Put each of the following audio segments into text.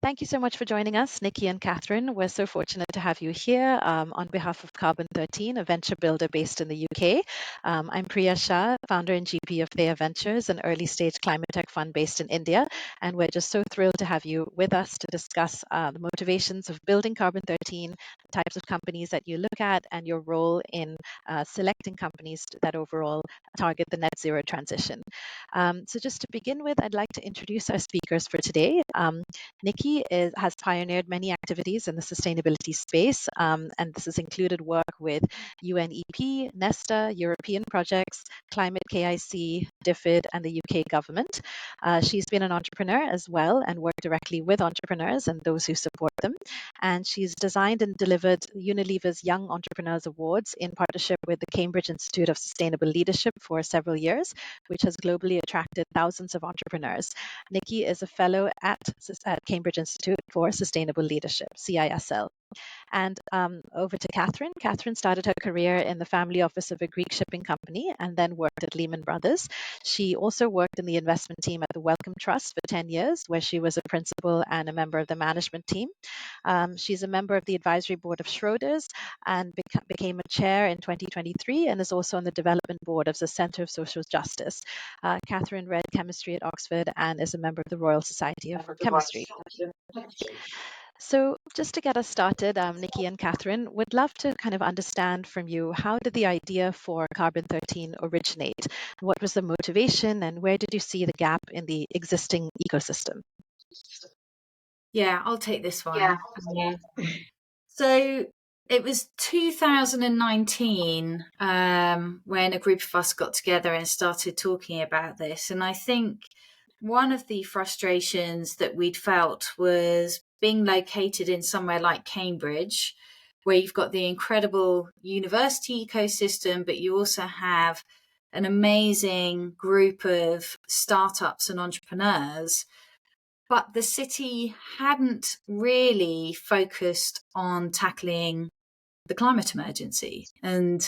Thank you so much for joining us, Nikki and Catherine. We're so fortunate to have you here on behalf of Carbon13, a venture builder based in the UK. I'm Priya Shah, founder and GP of Theia Ventures, an early stage climate tech fund based in India. And we're just so thrilled to have you with us to discuss the motivations of building Carbon13, the types of companies that you look at, and your role in selecting companies that overall target the net zero transition. So just to begin with, I'd like to introduce our speakers for today. Nikki has pioneered many activities in the sustainability space, and this has included work with UNEP, Nesta, European projects, Climate KIC, DFID, and the UK government. She's been an entrepreneur as well and worked directly with entrepreneurs and those who support them. And she's designed and delivered Unilever's Young Entrepreneurs Awards in partnership with the Cambridge Institute of Sustainable Leadership for several years, which has globally attracted thousands of entrepreneurs. Nikki is a fellow at Cambridge Institute for Sustainable Leadership, CISL. And over to Catherine. Catherine started her career in the family office of a Greek shipping company and then worked at Lehman Brothers. She also worked in the investment team at the Wellcome Trust for 10 years, where she was a principal and a member of the management team. She's a member of the advisory board of Schroders and became a chair in 2023 and is also on the development board of the Centre of Social Justice. Catherine read chemistry at Oxford and is a member of the Royal Society of Chemistry. So just to get us started, Nikki and Catherine, would love to kind of understand from you, how did the idea for Carbon13 originate? What was the motivation and where did you see the gap in the existing ecosystem? Yeah, I'll take this one. So it was 2019 when a group of us got together and started talking about this. And I think one of the frustrations that we'd felt was being located in somewhere like Cambridge, where you've got the incredible university ecosystem, but you also have an amazing group of startups and entrepreneurs. But the city hadn't really focused on tackling the climate emergency. And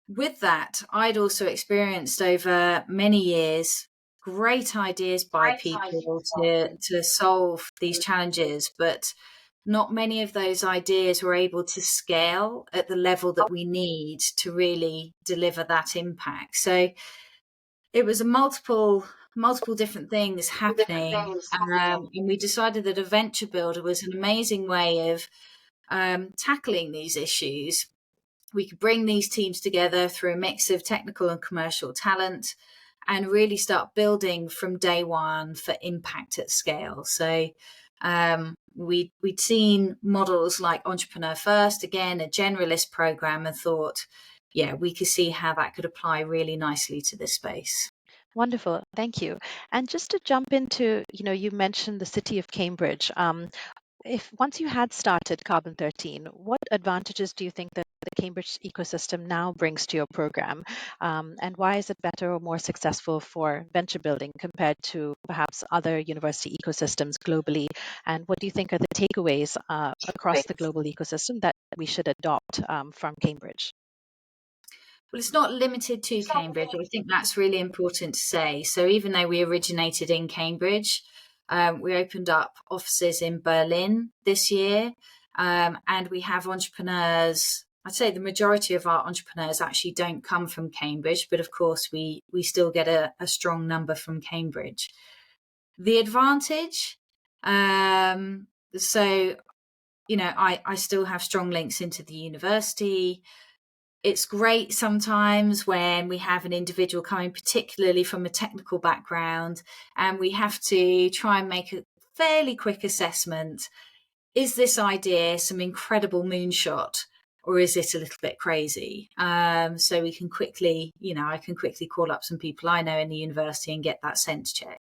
with that, I'd also experienced over many years great ideas by people to solve these challenges, but not many of those ideas were able to scale at the level that we need to really deliver that impact. So it was a multiple different things happening, and we decided that a venture builder was an amazing way of tackling these issues. We could bring these teams together through a mix of technical and commercial talent and really start building from day one for impact at scale. So we'd seen models like Entrepreneur First, again, a generalist program, and thought, yeah, we could see how that could apply really nicely to this space. Wonderful. Thank you. And just to jump into, you mentioned the city of Cambridge. If once you had started Carbon13, what advantages do you think that the Cambridge ecosystem now brings to your program? And why is it better or more successful for venture building compared to perhaps other university ecosystems globally? And what do you think are the takeaways across the global ecosystem that we should adopt from Cambridge? Well, it's not limited to Cambridge. I think that's really important to say. So even though we originated in Cambridge, we opened up offices in Berlin this year, and we have entrepreneurs. I'd say the majority of our entrepreneurs actually don't come from Cambridge, but of course we still get a strong number from Cambridge. The advantage, so, I still have strong links into the university. It's great sometimes when we have an individual coming particularly from a technical background and we have to try and make a fairly quick assessment. Is this idea some incredible moonshot or is it a little bit crazy? So we can quickly, I can quickly call up some people I know in the university and get that sense check.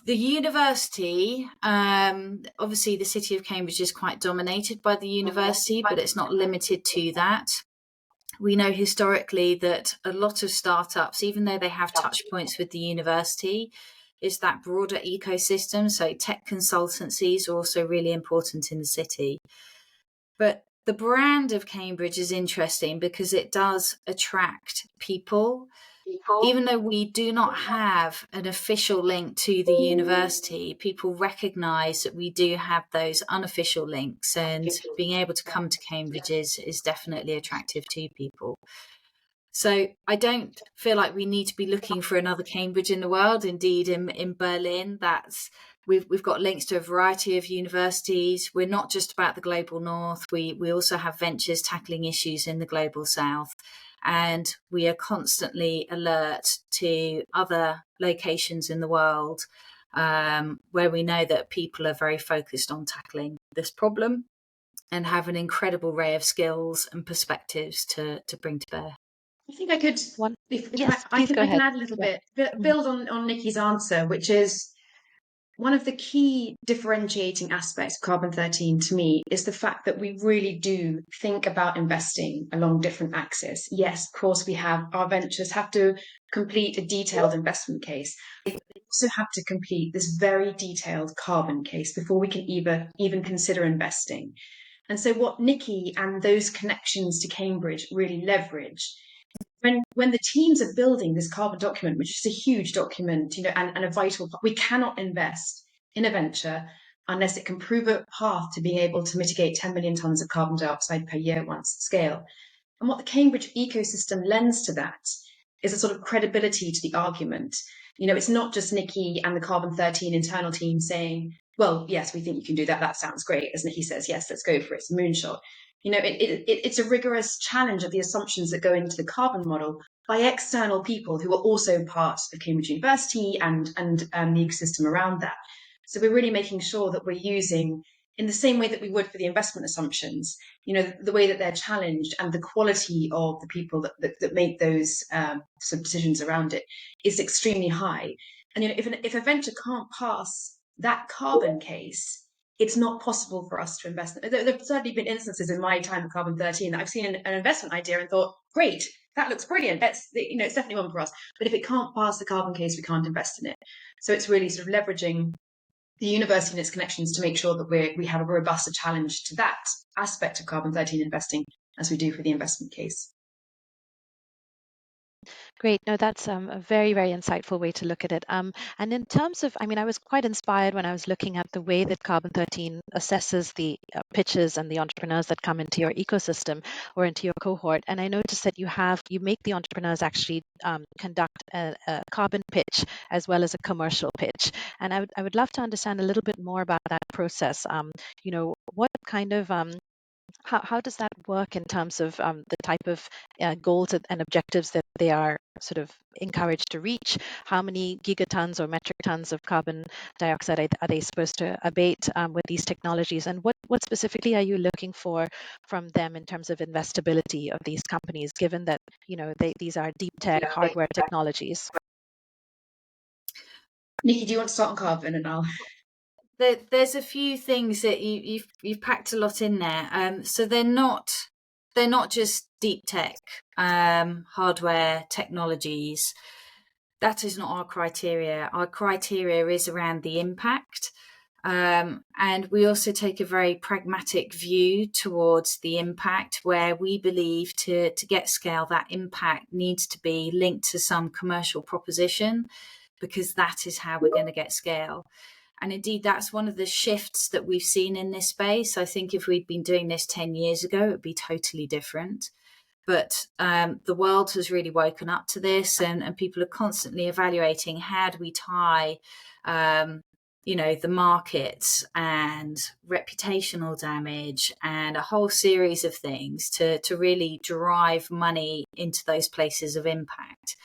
The university, obviously the city of Cambridge is quite dominated by the university, but it's not limited to that. We know historically that a lot of startups, even though they have touch points with the university, is that broader ecosystem. So tech consultancies are also really important in the city. But the brand of Cambridge is interesting because it does attract people even though we do not have an official link to the university, people recognise that we do have those unofficial links, and being able to come to Cambridge is definitely attractive to people. So I don't feel like we need to be looking for another Cambridge in the world. Indeed, in Berlin, we've got links to a variety of universities. We're not just about the global north. We also have ventures tackling issues in the global south. And we are constantly alert to other locations in the world where we know that people are very focused on tackling this problem and have an incredible array of skills and perspectives to bring to bear. I think I could, Yes, please go I ahead. can add a little bit, build on Nikki's answer, which is one of the key differentiating aspects of Carbon13 to me is the fact that we really do think about investing along different axes. Yes, of course, our ventures have to complete a detailed investment case. They also have to complete this very detailed carbon case before we can even consider investing. And so what Nikki and those connections to Cambridge really leverage, when the teams are building this carbon document, which is a huge document, and a vital, we cannot invest in a venture unless it can prove a path to being able to mitigate 10 million tons of carbon dioxide per year once at scale. And what the Cambridge ecosystem lends to that is a sort of credibility to the argument. It's not just Nikki and the Carbon13 internal team saying, well, yes, we think you can do that. That sounds great. As Nikki says, yes, let's go for it. It's a moonshot. It's a rigorous challenge of the assumptions that go into the carbon model by external people who are also part of Cambridge University and the ecosystem around that. So we're really making sure that we're using, in the same way that we would for the investment assumptions, the way that they're challenged and the quality of the people that make those sort of decisions around it is extremely high. And if a venture can't pass that carbon case, it's not possible for us to invest. There've certainly been instances in my time at Carbon13 that I've seen an investment idea and thought, great, that looks brilliant. It's definitely one for us. But if it can't pass the carbon case, we can't invest in it. So it's really sort of leveraging the university and its connections to make sure that we have a robust challenge to that aspect of Carbon13 investing as we do for the investment case. Great. No, that's a very, very insightful way to look at it. And in terms of, I was quite inspired when I was looking at the way that Carbon13 assesses the pitches and the entrepreneurs that come into your ecosystem or into your cohort. And I noticed that you make the entrepreneurs actually conduct a carbon pitch as well as a commercial pitch. And I would love to understand a little bit more about that process. What kind of how does that work in terms of the type of goals and objectives that they are sort of encouraged to reach? How many gigatons or metric tons of carbon dioxide are they supposed to abate with these technologies? And what specifically are you looking for from them in terms of investability of these companies, given that these are deep tech hardware technologies? Nikki, do you want to start on carbon and I'll... There's a few things that you've packed a lot in there. So they're not just deep tech hardware technologies. That is not our criteria. Our criteria is around the impact. And we also take a very pragmatic view towards the impact, where we believe to get scale, that impact needs to be linked to some commercial proposition, because that is how we're going to get scale. And indeed, that's one of the shifts that we've seen in this space. I think if we'd been doing this 10 years ago, it would be totally different. But the world has really woken up to this, and people are constantly evaluating, how do we tie the markets and reputational damage and a whole series of things to really drive money into those places of impact.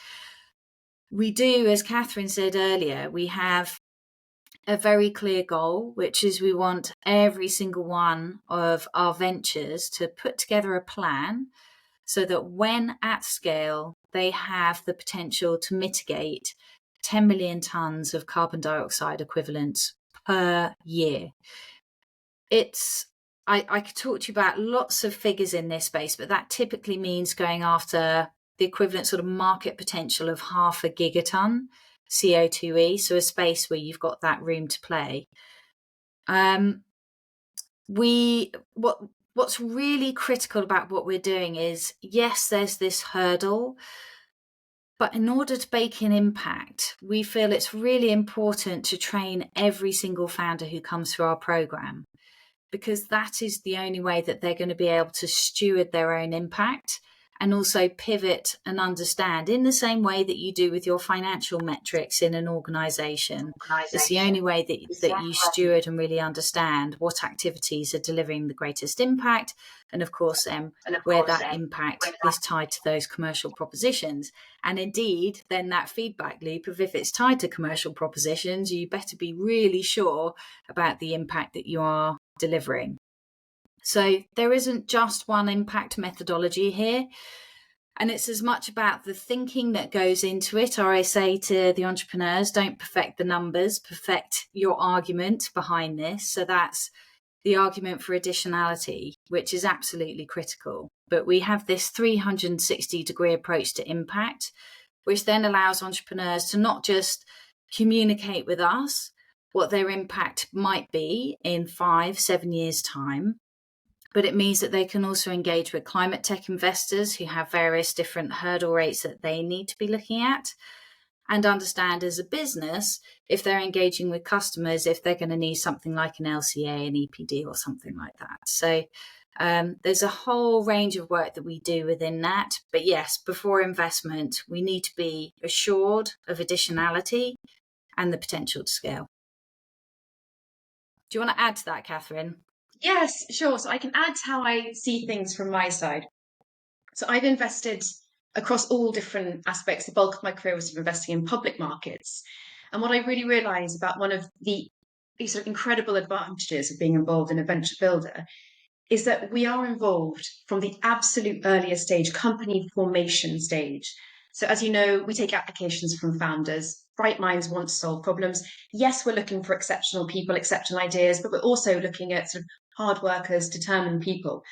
We do, as Catherine said earlier, we have a very clear goal, which is we want every single one of our ventures to put together a plan so that when at scale, they have the potential to mitigate 10 million tons of carbon dioxide equivalents per year. I could talk to you about lots of figures in this space, but that typically means going after the equivalent sort of market potential of 0.5 gigaton CO2e, so a space where you've got that room to play. What's really critical about what we're doing is, yes, there's this hurdle, But in order to bake in impact, we feel it's really important to train every single founder who comes through our program, because that is the only way that they're going to be able to steward their own impact and also pivot and understand in the same way that you do with your financial metrics in an organization. It's the only way that you steward and really understand what activities are delivering the greatest impact, and of course where that impact is tied to those commercial propositions. And indeed, then that feedback loop of if it's tied to commercial propositions, you better be really sure about the impact that you are delivering. So there isn't just one impact methodology here. And it's as much about the thinking that goes into it. Or I say to the entrepreneurs, don't perfect the numbers, perfect your argument behind this. So that's the argument for additionality, which is absolutely critical. But we have this 360-degree approach to impact, which then allows entrepreneurs to not just communicate with us what their impact might be in 5-7 years' time, but it means that they can also engage with climate tech investors who have various different hurdle rates that they need to be looking at, and understand as a business, if they're engaging with customers, if they're going to need something like an LCA, an EPD or something like that. So there's a whole range of work that we do within that. But yes, before investment, we need to be assured of additionality and the potential to scale. Do you want to add to that, Catherine? Yes, sure. So I can add how I see things from my side. So I've invested across all different aspects. The bulk of my career was investing in public markets. And what I really realized about one of the sort of incredible advantages of being involved in a venture builder is that we are involved from the absolute earliest stage, company formation stage. So as you know, we take applications from founders. Bright minds want to solve problems. Yes, we're looking for exceptional people, exceptional ideas, but we're also looking at sort of hard workers, determined people.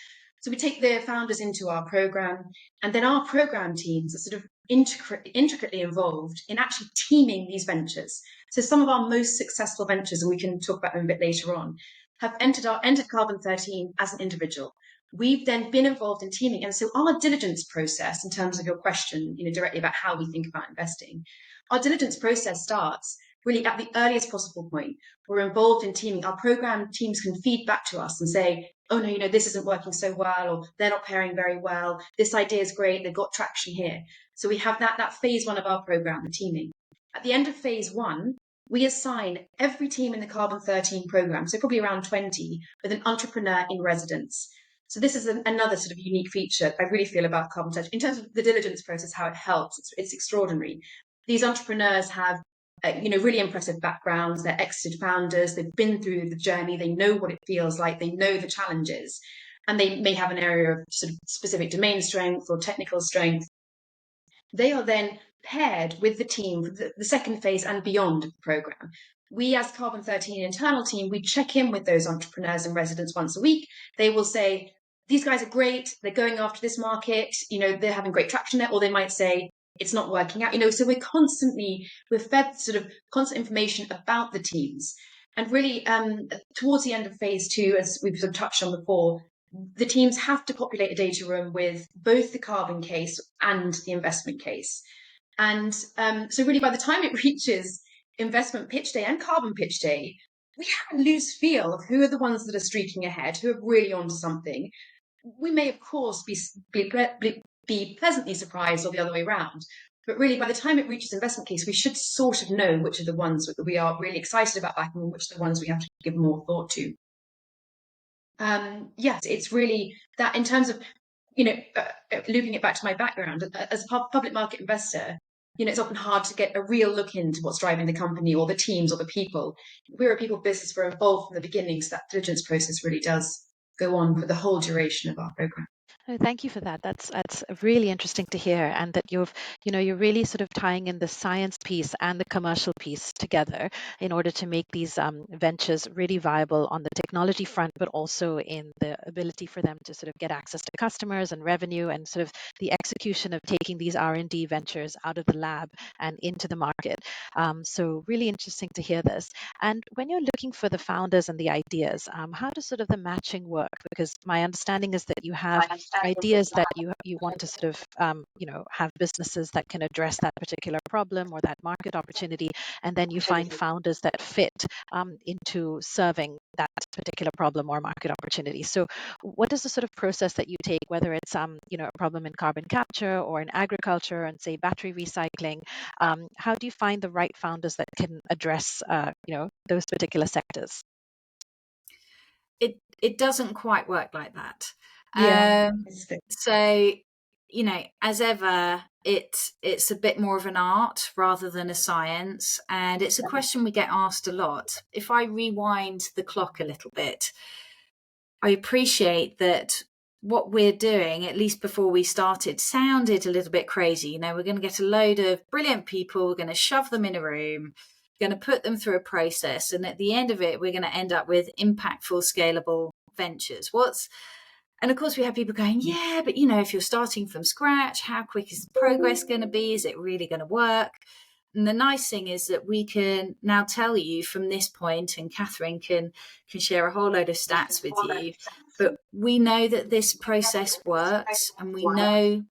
So we take the founders into our program, and then our program teams are sort of intricately involved in actually teaming these ventures. So some of our most successful ventures, and we can talk about them a bit later on, have entered Carbon13 as an individual. We've then been involved in teaming. And so our diligence process, in terms of your question, directly about how we think about investing, our diligence process starts really at the earliest possible point. We're involved in teaming. Our program teams can feed back to us and say, oh no, this isn't working so well, or they're not pairing very well. This idea is great. They've got traction here. So we have that phase one of our program, the teaming. At the end of phase one, we assign every team in the Carbon13 program, so probably around 20, with an entrepreneur in residence. So this is another sort of unique feature I really feel about Carbon13. In terms of the diligence process, how it helps, it's extraordinary. These entrepreneurs have really impressive backgrounds. They're exited founders. They've been through the journey. They know what it feels like. They know the challenges. And they may have an area of sort of specific domain strength or technical strength. They are then paired with the team for the second phase and beyond of the program. We, as Carbon13 internal team, we check in with those entrepreneurs and residents once a week. They will say, these guys are great. They're going after this market. They're having great traction there. Or they might say, it's not working out. So we're fed sort of constant information about the teams. And really, towards the end of phase two, as we've sort of touched on before, the teams have to populate a data room with both the carbon case and the investment case. And so really, by the time it reaches investment pitch day and carbon pitch day, we have a loose feel of who are the ones that are streaking ahead, who are really onto something. We may, of course, be pleasantly surprised or the other way around. But really, by the time it reaches investment case, we should sort of know which are the ones that we are really excited about backing and which are the ones we have to give more thought to. Yes, it's really that in terms of, looping it back to my background, as a public market investor, it's often hard to get a real look into what's driving the company or the teams or the people. We're a people business, we're involved from the beginning, so that diligence process really does go on for the whole duration of our program. Oh, thank you for that. That's really interesting to hear, and that you're really sort of tying in the science piece and the commercial piece together in order to make these ventures really viable on the technology front, but also in the ability for them to sort of get access to customers and revenue, and sort of the execution of taking these R&D ventures out of the lab and into the market. So really interesting to hear this. And when you're looking for the founders and the ideas, how does sort of the matching work? Because my understanding is that you have ideas that you want to sort of have businesses that can address that particular problem or that market opportunity, and then you find founders that fit into serving that particular problem or market opportunity. So what is the sort of process that you take, whether it's a problem in carbon capture or in agriculture and say battery recycling? How do you find the right founders that can address those particular sectors? It doesn't quite work like that. Yeah. So, as ever, it's a bit more of an art rather than a science, and it's a question we get asked a lot. If I rewind the clock a little bit, I appreciate that what we're doing, at least before we started, sounded a little bit crazy. We're going to get a load of brilliant people, we're going to shove them in a room, going to put them through a process, and at the end of it, we're going to end up with impactful, scalable ventures. And of course, we have people going, yeah, but if you're starting from scratch, how quick is the progress going to be? Is it really going to work? And the nice thing is that we can now tell you from this point, and Catherine can share a whole load of stats with you, but we know that this process works, and we know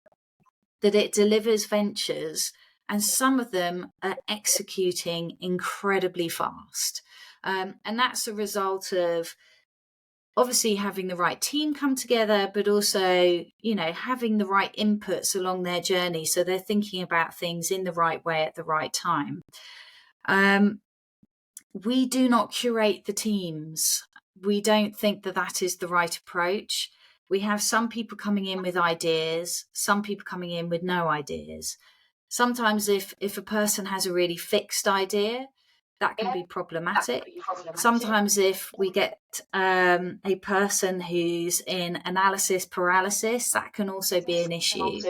that it delivers ventures, and some of them are executing incredibly fast. And that's a result of obviously having the right team come together, but also, having the right inputs along their journey. So they're thinking about things in the right way at the right time. We do not curate the teams. We don't think that that is the right approach. We have some people coming in with ideas, some people coming in with no ideas. Sometimes if a person has a really fixed idea, that can be problematic. Sometimes if we get a person who's in analysis paralysis, that can also be an issue.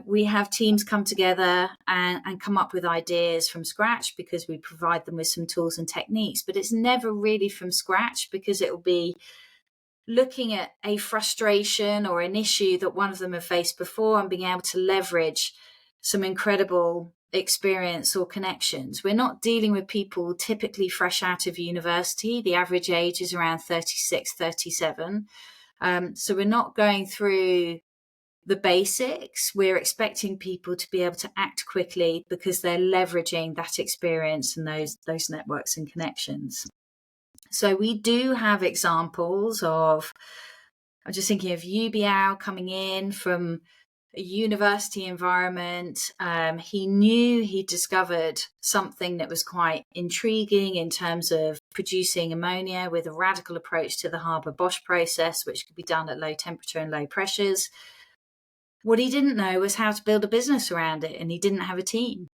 We have teams come together and come up with ideas from scratch because we provide them with some tools and techniques, but it's never really from scratch because it will be looking at a frustration or an issue that one of them have faced before and being able to leverage some incredible experience or connections. We're not dealing with people typically fresh out of university. The average age is around 36, 37. So we're not going through the basics. We're expecting people to be able to act quickly because they're leveraging that experience and those networks and connections. So we do have examples of, I'm just thinking of Yubiao coming in from a university environment. He discovered something that was quite intriguing in terms of producing ammonia with a radical approach to the Haber-Bosch process, which could be done at low temperature and low pressures. What he didn't know was how to build a business around it, and he didn't have a team.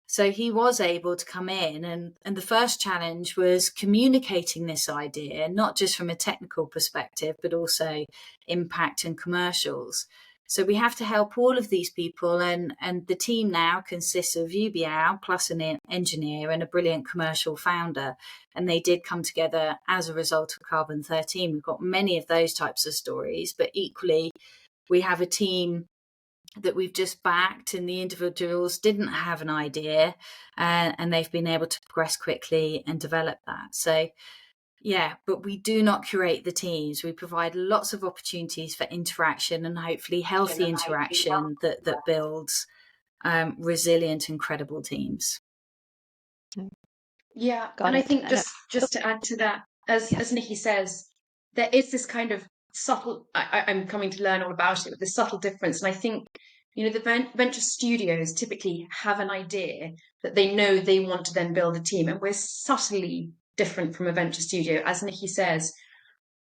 So he was able to come in, and the first challenge was communicating this idea, not just from a technical perspective, but also impact and commercials. So we have to help all of these people, and the team now consists of Yubiao plus an engineer and a brilliant commercial founder. And they did come together as a result of Carbon13. We've got many of those types of stories, but equally, we have a team that we've just backed, and the individuals didn't have an idea, and they've been able to progress quickly and develop that. So yeah, but we do not curate the teams. We provide lots of opportunities for interaction, and hopefully healthy interaction that builds resilient and credible teams. Yeah, and I think just to add to that, as Nikki says, there is this kind of subtle, I'm coming to learn all about it, but this subtle difference. And I think, the venture studios typically have an idea that they know they want to then build a team. And we're subtly different from a venture studio. As Nikki says,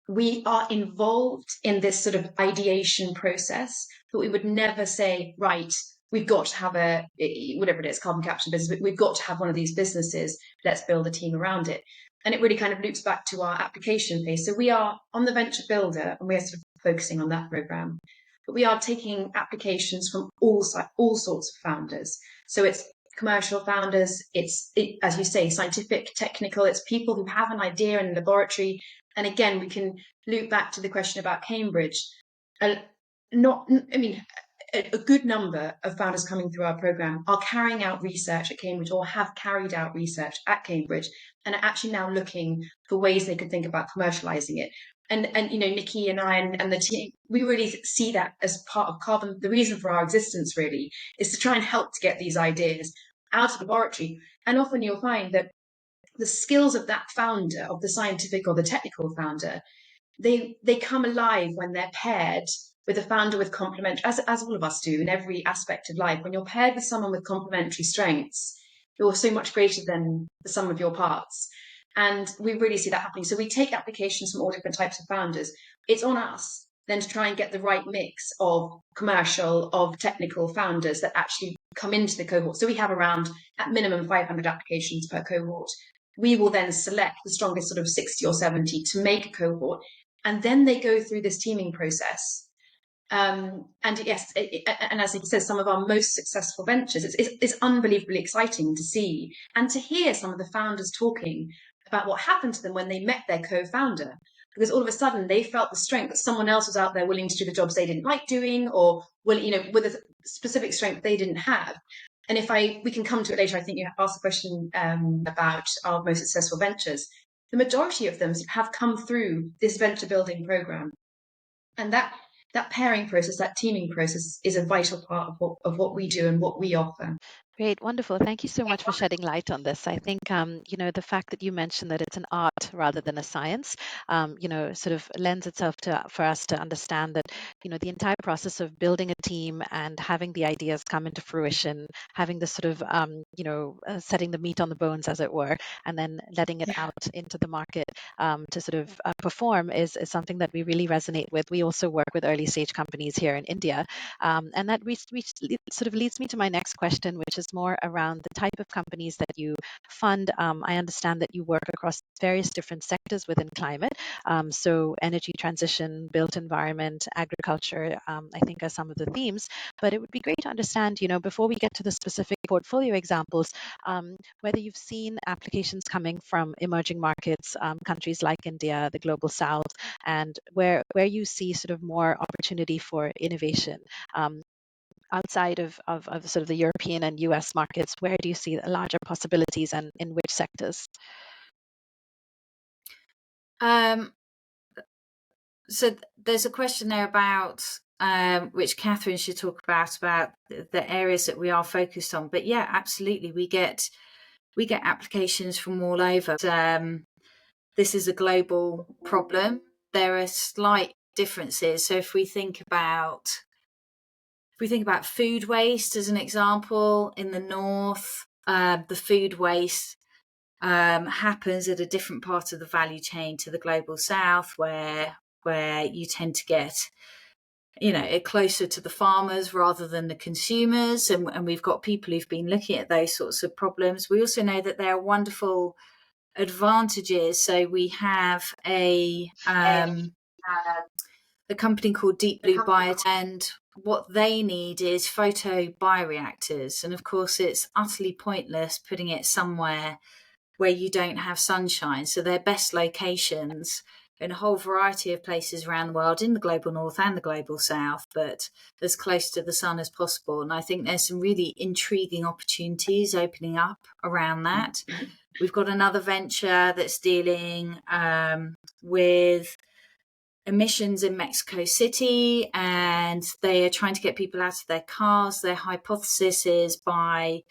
we are involved in this sort of ideation process, but we would never say, right, we've got to have whatever it is, carbon capture business, we've got to have one of these businesses, let's build a team around it. And it really kind of loops back to our application phase. So we are on the Venture Builder, and we're sort of focusing on that program. But we are taking applications from all sorts of founders. So it's commercial founders, as you say, scientific, technical, it's people who have an idea in a laboratory. And again, we can loop back to the question about Cambridge. a good number of founders coming through our program are carrying out research at Cambridge or have carried out research at Cambridge and are actually now looking for ways they could think about commercializing it. And Nikki and I and the team, we really see that as part of Carbon. The reason for our existence really is to try and help to get these ideas out of the laboratory. And often you'll find that the skills of that founder, of the scientific or the technical founder, they come alive when they're paired with a founder with complementary, as all of us do in every aspect of life. When you're paired with someone with complementary strengths, you're so much greater than the sum of your parts. And we really see that happening. So we take applications from all different types of founders. It's on us then to try and get the right mix of commercial, of technical founders that actually come into the cohort. So we have around, at minimum, 500 applications per cohort. We will then select the strongest sort of 60 or 70 to make a cohort. And then they go through this teaming process. And yes, and as he says, some of our most successful ventures, it's unbelievably exciting to see and to hear some of the founders talking about what happened to them when they met their co-founder. Because all of a sudden they felt the strength that someone else was out there willing to do the jobs they didn't like doing, or with a specific strength they didn't have. And we can come to it later. I think you asked a question about our most successful ventures. The majority of them have come through this venture building program, and that pairing process, that teaming process, is a vital part of what we do and what we offer. Great, wonderful. Thank you so much for shedding light on this. I think, the fact that you mentioned that it's an art rather than a science, sort of lends itself for us to understand that, the entire process of building a team and having the ideas come into fruition, having this sort of, setting the meat on the bones, as it were, and then letting it out into the market to sort of perform is something that we really resonate with. We also work with early stage companies here in India. And that sort of leads me to my next question, which is more around the type of companies that you fund. I understand that you work across various different sectors within climate. So energy transition, built environment, agriculture, I think are some of the themes. But it would be great to understand, before we get to the specific portfolio examples, whether you've seen applications coming from emerging markets, countries like India, the global south, and where you see sort of more opportunity for innovation. Outside of sort of the European and US markets, where do you see the larger possibilities and in which sectors? So there's a question there about which Catherine should talk about the areas that we are focused on. But yeah, absolutely, we get applications from all over. This is a global problem. There are slight differences. So if we think about food waste as an example, in the north, the food waste happens at a different part of the value chain to the global south, where you tend to get it closer to the farmers rather than the consumers, and we've got people who've been looking at those sorts of problems. We also know that there are wonderful advantages. So we have a company called Deep Blue Biotech, and what they need is photo bioreactors. And of course, it's utterly pointless putting it somewhere where you don't have sunshine. So their best locations in a whole variety of places around the world, in the global north and the global south, but as close to the sun as possible. And I think there's some really intriguing opportunities opening up around that. We've got another venture that's dealing with emissions in Mexico City, and they are trying to get people out of their cars. Their hypothesis is by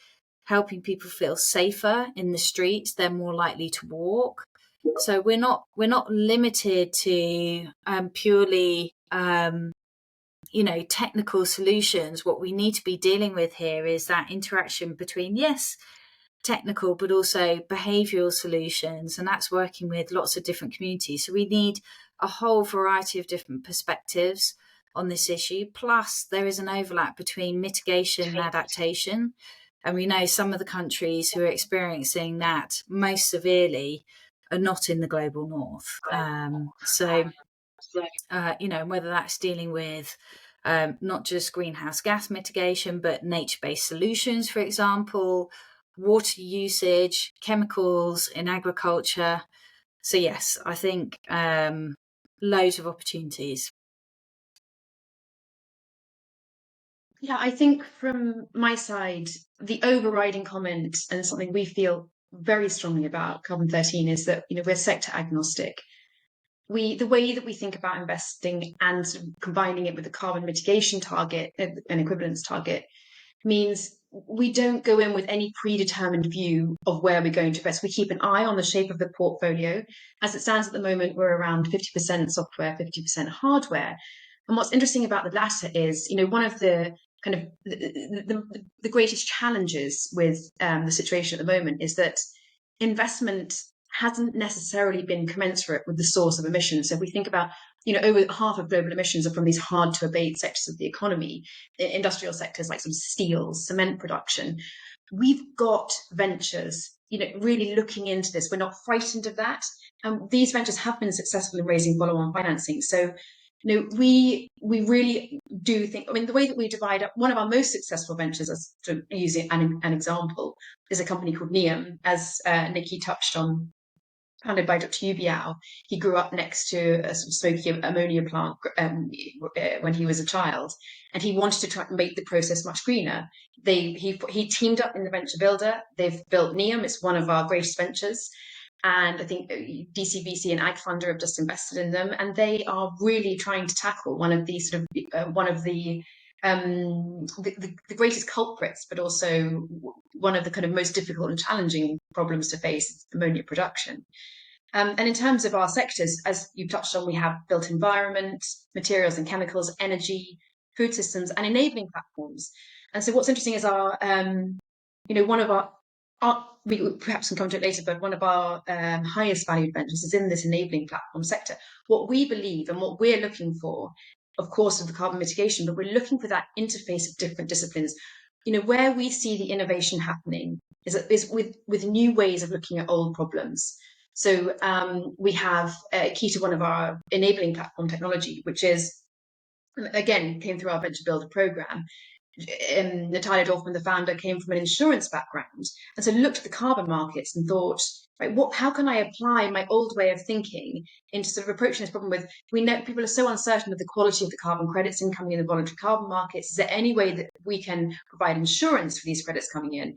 helping people feel safer in the streets, they're more likely to walk. So we're not limited to purely technical solutions. What we need to be dealing with here is that interaction between, yes, technical, but also behavioural solutions, and that's working with lots of different communities. So we need a whole variety of different perspectives on this issue. Plus, there is an overlap between mitigation and adaptation. And we know some of the countries who are experiencing that most severely are not in the global north. Whether that's dealing with not just greenhouse gas mitigation, but nature-based solutions, for example, water usage, chemicals in agriculture. So yes, I think loads of opportunities. Yeah, I think from my side, the overriding comment and something we feel very strongly about Carbon13 is that, we're sector agnostic. The way that we think about investing and sort of combining it with the carbon mitigation target, an equivalence target, means we don't go in with any predetermined view of where we're going to invest. We keep an eye on the shape of the portfolio. As it stands at the moment, we're around 50% software, 50% hardware. And what's interesting about the latter is, one of the kind of the greatest challenges with the situation at the moment is that investment hasn't necessarily been commensurate with the source of emissions. So if we think about, over half of global emissions are from these hard to abate sectors of the economy, industrial sectors like some steel, cement production. We've got ventures, really looking into this. We're not frightened of that. And these ventures have been successful in raising follow-on financing. So, we really do think, the way that we divide up, one of our most successful ventures, as to use an example, is a company called Neum, as Nikki touched on, founded by Dr. Yubiao. He grew up next to a sort of smoky ammonia plant when he was a child, and he wanted to try and make the process much greener. He teamed up in the venture builder. They've built Neum. It's one of our greatest ventures. And I think DCVC and AgFunder have just invested in them, and they are really trying to tackle one of the greatest culprits, but also one of the kind of most difficult and challenging problems to face, ammonia production. And in terms of our sectors, as you've touched on, we have built environment, materials and chemicals, energy, food systems, and enabling platforms. And so what's interesting is one of our we perhaps can come to it later, but one of our highest valued ventures is in this enabling platform sector. What we believe and what we're looking for, of course, with the carbon mitigation, but we're looking for that interface of different disciplines. Where we see the innovation happening is with new ways of looking at old problems. So we have key to one of our enabling platform technology, which is, again, came through our Venture Builder program. Natalia Dorfman, the founder, came from an insurance background, and so looked at the carbon markets and thought, right, how can I apply my old way of thinking into sort of approaching this problem with, we know people are so uncertain of the quality of the carbon credits incoming in the voluntary carbon markets. Is there any way that we can provide insurance for these credits coming in?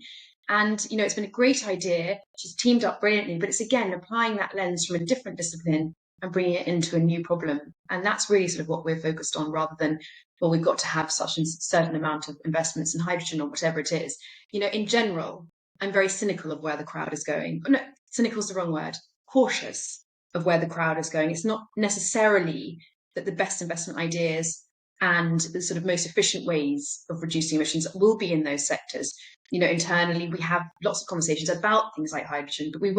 And, it's been a great idea. She's teamed up brilliantly, but it's, again, applying that lens from a different discipline and bringing it into a new problem. And that's really sort of what we're focused on, rather than, well, we've got to have such a certain amount of investments in hydrogen or whatever it is. In general, I'm very cynical of where the crowd is going. No, cynical is the wrong word. Cautious of where the crowd is going. It's not necessarily that the best investment ideas and the sort of most efficient ways of reducing emissions will be in those sectors. Internally, we have lots of conversations about things like hydrogen, but we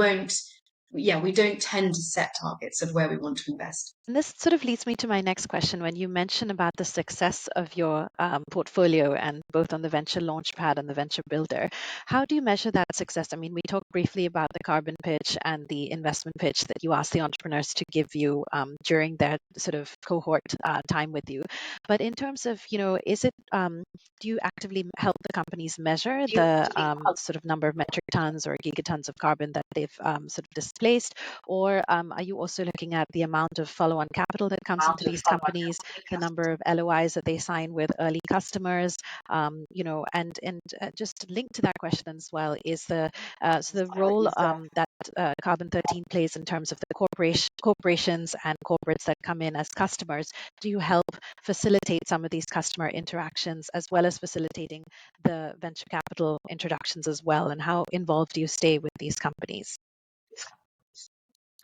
don't tend to set targets of where we want to invest. And this sort of leads me to my next question. When you mention about the success of your portfolio, and both on the venture launchpad and the venture builder, how do you measure that success? I mean, we talked briefly about the carbon pitch and the investment pitch that you ask the entrepreneurs to give you during their sort of cohort time with you. But in terms of, is it, do you actively help the companies measure the sort of number of metric tons or gigatons of carbon that they've sort of displaced? Or are you also looking at the amount of follow-on capital that comes into these companies, the number of LOIs that they sign with early customers, and just linked to that question as well is the role that Carbon13 plays in terms of the corporations and corporates that come in as customers. Do you help facilitate some of these customer interactions as well as facilitating the venture capital introductions as well? And how involved do you stay with these companies?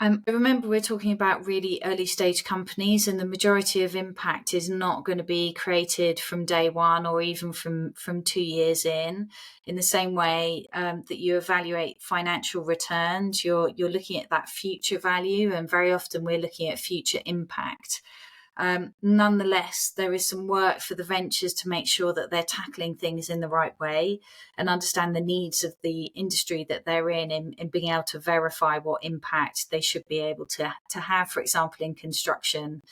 I remember we're talking about really early stage companies, and the majority of impact is not going to be created from day one or even from 2 years in the same way that you evaluate financial returns. You're looking at that future value, and very often we're looking at future impact. Nonetheless, there is some work for the ventures to make sure that they're tackling things in the right way and understand the needs of the industry that they're in being able to verify what impact they should be able to have. For example, in construction,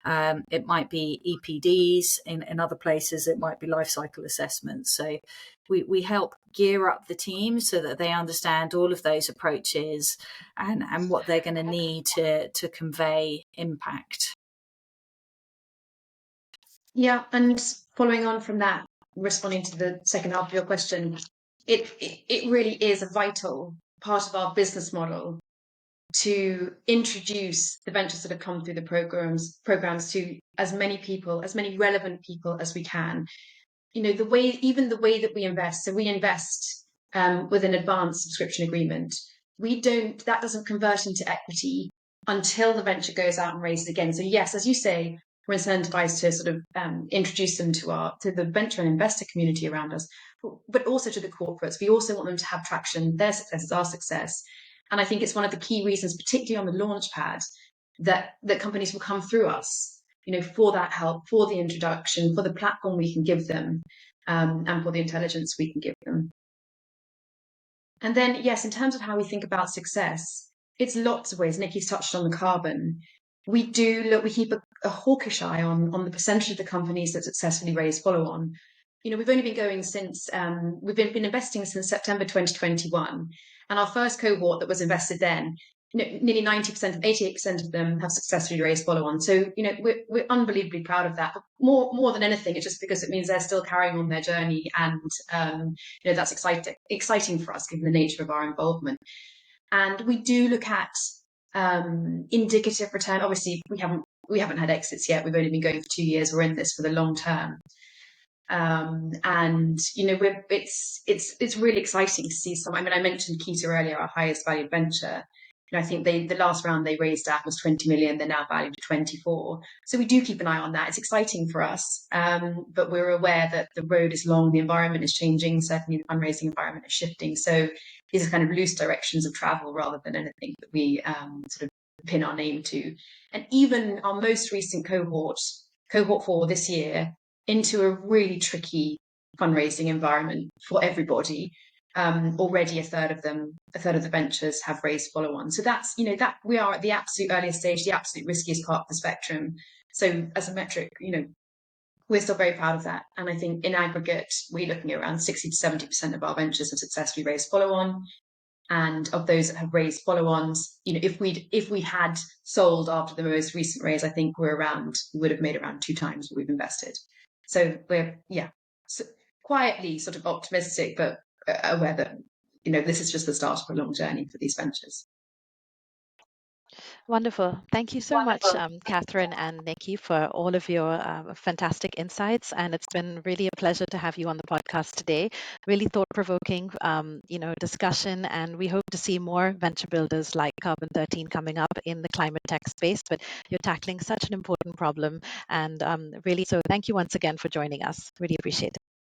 it might be EPDs. In other places, it might be life cycle assessments. So we help gear up the team so that they understand all of those approaches and what they're going to need to convey impact. Yeah, and following on from that, responding to the second half of your question, it really is a vital part of our business model to introduce the ventures that have come through the programs to as many people, as many relevant people as we can. The way that we invest. So we invest with an advanced subscription agreement. That doesn't convert into equity until the venture goes out and raises again. So yes, as you say, we're incentivized to sort of introduce them to the venture and investor community around us, but also to the corporates. We also want them to have traction. Their success is our success. And I think it's one of the key reasons, particularly on the launch pad, that companies will come through us, for that help, for the introduction, for the platform we can give them, and for the intelligence we can give them. And then, yes, in terms of how we think about success, it's lots of ways. Nikki's touched on the carbon. We keep a hawkish eye on the percentage of the companies that successfully raise follow-on. We've only been going since, we've been investing since September 2021. And our first cohort that was invested then, nearly 90%, 88% of them have successfully raised follow-on. So, we're unbelievably proud of that. But more than anything, it's just because it means they're still carrying on their journey. And, that's exciting for us, given the nature of our involvement. And we do look at indicative return. Obviously, we haven't had exits yet. We've only been going for 2 years. We're in this for the long term. And it's really exciting to see some. I mean, I mentioned Kita earlier, our highest valued venture. I think the last round they raised at was 20 million. They're now valued at 24. So we do keep an eye on that. It's exciting for us, but we're aware that the road is long. The environment is changing. Certainly, the fundraising environment is shifting. So these are kind of loose directions of travel rather than anything that we sort of pin our name to. And even our most recent cohort 4 this year, into a really tricky fundraising environment for everybody. Already a third of the ventures have raised follow-on. So that's, that we are at the absolute earliest stage, the absolute riskiest part of the spectrum. So as a metric, we're still very proud of that. And I think in aggregate, we're looking at around 60 to 70% of our ventures have successfully raised follow-on. And of those that have raised follow-ons, if we had sold after the most recent raise, I think we would have made around 2 times what we've invested. So we're, quietly sort of optimistic, but aware that, this is just the start of a long journey for these ventures. Wonderful. Thank you so much, Catherine and Nikki, for all of your fantastic insights. And it's been really a pleasure to have you on the podcast today. Really thought-provoking, discussion. And we hope to see more venture builders like Carbon13 coming up in the climate tech space. But you're tackling such an important problem. And really, so thank you once again for joining us. Really appreciate it.